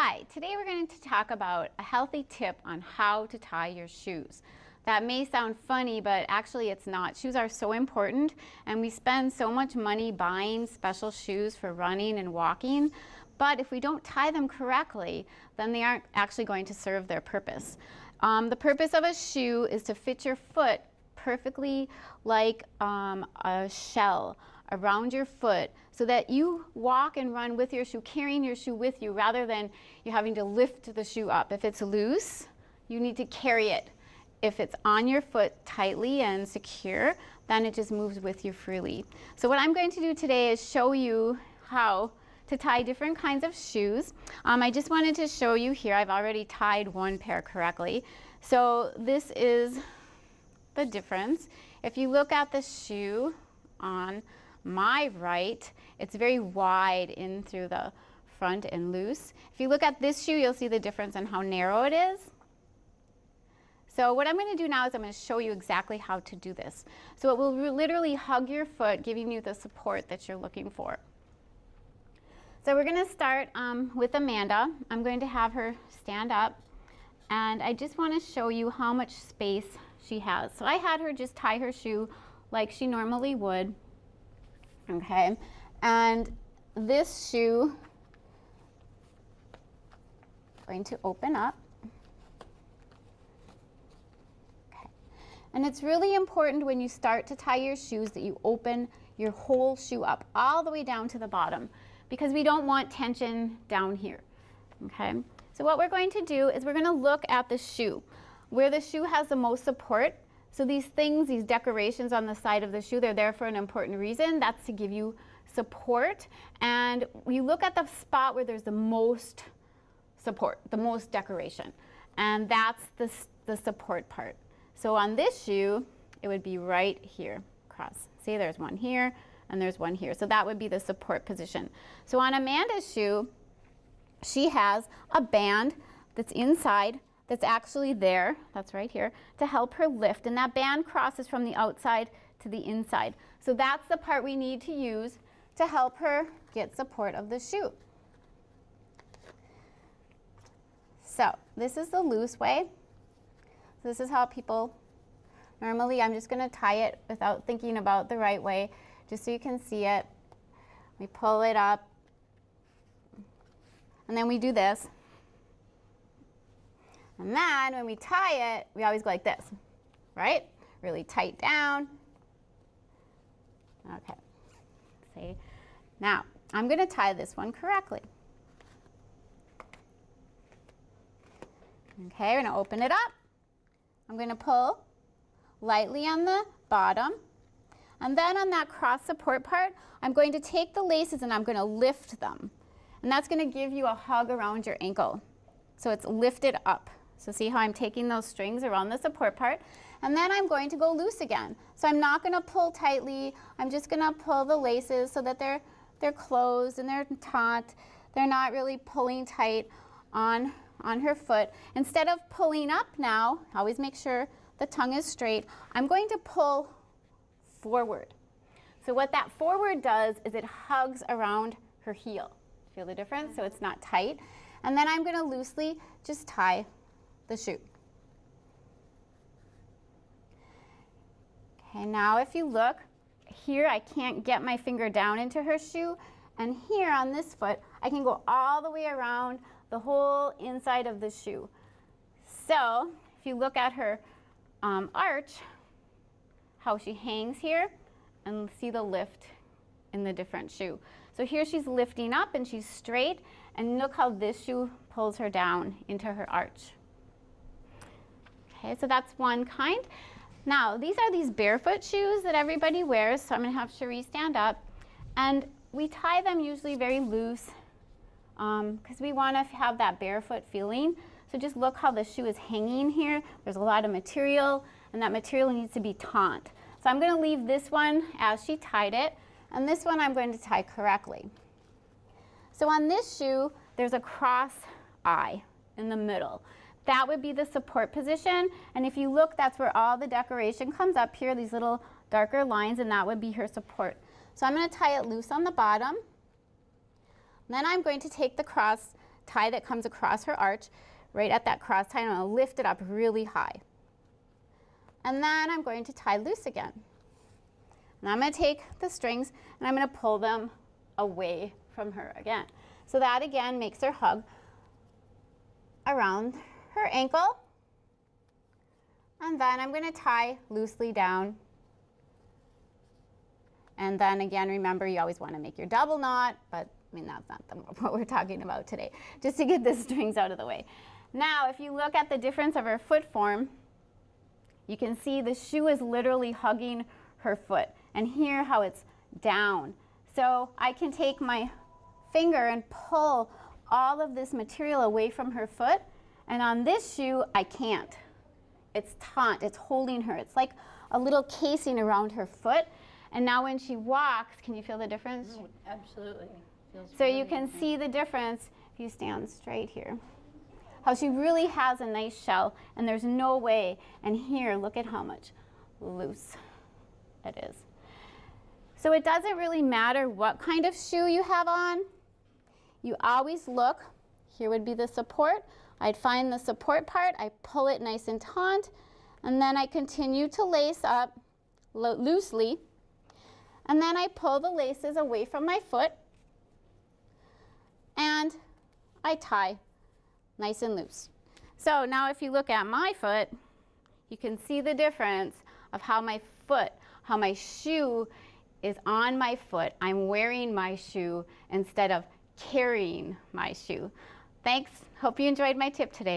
Hi, today we're going to talk about a healthy tip on how to tie your shoes. That may sound funny, but actually it's not. Shoes are so important, and we spend so much money buying special shoes for running and walking, but if we don't tie them correctly, then they aren't actually going to serve their purpose. The purpose of a shoe is to fit your foot perfectly like a shell around your foot so that you walk and run with your shoe, carrying your shoe with you rather than you having to lift the shoe up. If it's loose, you need to carry it. If it's on your foot tightly and secure, then it just moves with you freely. So what I'm going to do today is show you how to tie different kinds of shoes. I just wanted to show you here, I've already tied one pair correctly. So this is the difference. If you look at the shoe on my right, it's very wide in through the front and loose. If you look at this shoe, you'll see the difference in how narrow it is. So what I'm going to do now is I'm going to show you exactly how to do this. So it will literally hug your foot, giving you the support that you're looking for. So we're going to start with Amanda. I'm going to have her stand up, and I just want to show you how much space she has. So I had her just tie her shoe like she normally would. Okay, and this shoe is going to open up. Okay, and it's really important when you start to tie your shoes that you open your whole shoe up all the way down to the bottom, because we don't want tension down here. Okay, so what we're going to do is we're going to look at the shoe, where the shoe has the most support. So these things, these decorations on the side of the shoe, they're there for an important reason. That's to give you support. And we look at the spot where there's the most support, the most decoration. And that's the support part. So on this shoe, it would be right here across. See, there's one here and there's one here. So that would be the support position. So on Amanda's shoe, she has a band that's inside, that's actually there, that's right here, to help her lift. And that band crosses from the outside to the inside. So that's the part we need to use to help her get support of the shoe. So this is the loose way. So this is how people, normally I'm just going to tie it without thinking about the right way, just so you can see it. We pull it up, and then we do this. And then when we tie it, we always go like this, right? Really tight down. Okay. See? Now, I'm going to tie this one correctly. Okay, we're going to open it up. I'm going to pull lightly on the bottom. And then on that cross support part, I'm going to take the laces and I'm going to lift them. And that's going to give you a hug around your ankle. So it's lifted up. So see how I'm taking those strings around the support part, and then I'm going to go loose again. So I'm not going to pull tightly. I'm just going to pull the laces so that they're closed and they're taut. They're not really pulling tight on her foot. Instead of pulling up now, always make sure the tongue is straight. I'm going to pull forward. So what that forward does is it hugs around her heel. Feel the difference? So it's not tight. And then I'm going to loosely just tie the shoe. Okay, now if you look here, I can't get my finger down into her shoe, and here on this foot I can go all the way around the whole inside of the shoe. So if you look at her arch, how she hangs here, and see the lift in the different shoe. So here she's lifting up and she's straight, and look how this shoe pulls her down into her arch. Okay, so that's one kind. Now, these are these barefoot shoes that everybody wears, so I'm going to have Cherie stand up. And we tie them usually very loose because we want to have that barefoot feeling. So just look how the shoe is hanging here. There's a lot of material, and that material needs to be taut. So I'm going to leave this one as she tied it, and this one I'm going to tie correctly. So on this shoe, there's a cross eye in the middle. That would be the support position, and if you look, that's where all the decoration comes up here, these little darker lines, and that would be her support. So I'm going to tie it loose on the bottom. Then I'm going to take the cross tie that comes across her arch, right at that cross tie, and I'm going to lift it up really high. And then I'm going to tie loose again. And I'm going to take the strings and I'm going to pull them away from her again. So that again makes her hug around her ankle. And then I'm going to tie loosely down. And then again, remember, you always want to make your double knot, but I mean, that's not what we're talking about today, just to get the strings out of the way. Now, if you look at the difference of her foot form, you can see the shoe is literally hugging her foot. And here how it's down. So I can take my finger and pull all of this material away from her foot. And on this shoe, I can't. It's taut, it's holding her. It's like a little casing around her foot. And now when she walks, can you feel the difference? Oh, absolutely. Feels So really you can good. see the difference if you stand straight here. How she really has a nice shell and there's no way. And here, look at how much loose it is. So it doesn't really matter what kind of shoe you have on. You always look, here would be the support. I'd find the support part, I pull it nice and taut, and then I continue to lace up loosely. And then I pull the laces away from my foot and I tie nice and loose. So now if you look at my foot, you can see the difference of how my shoe is on my foot. I'm wearing my shoe instead of carrying my shoe. Thanks. Hope you enjoyed my tip today.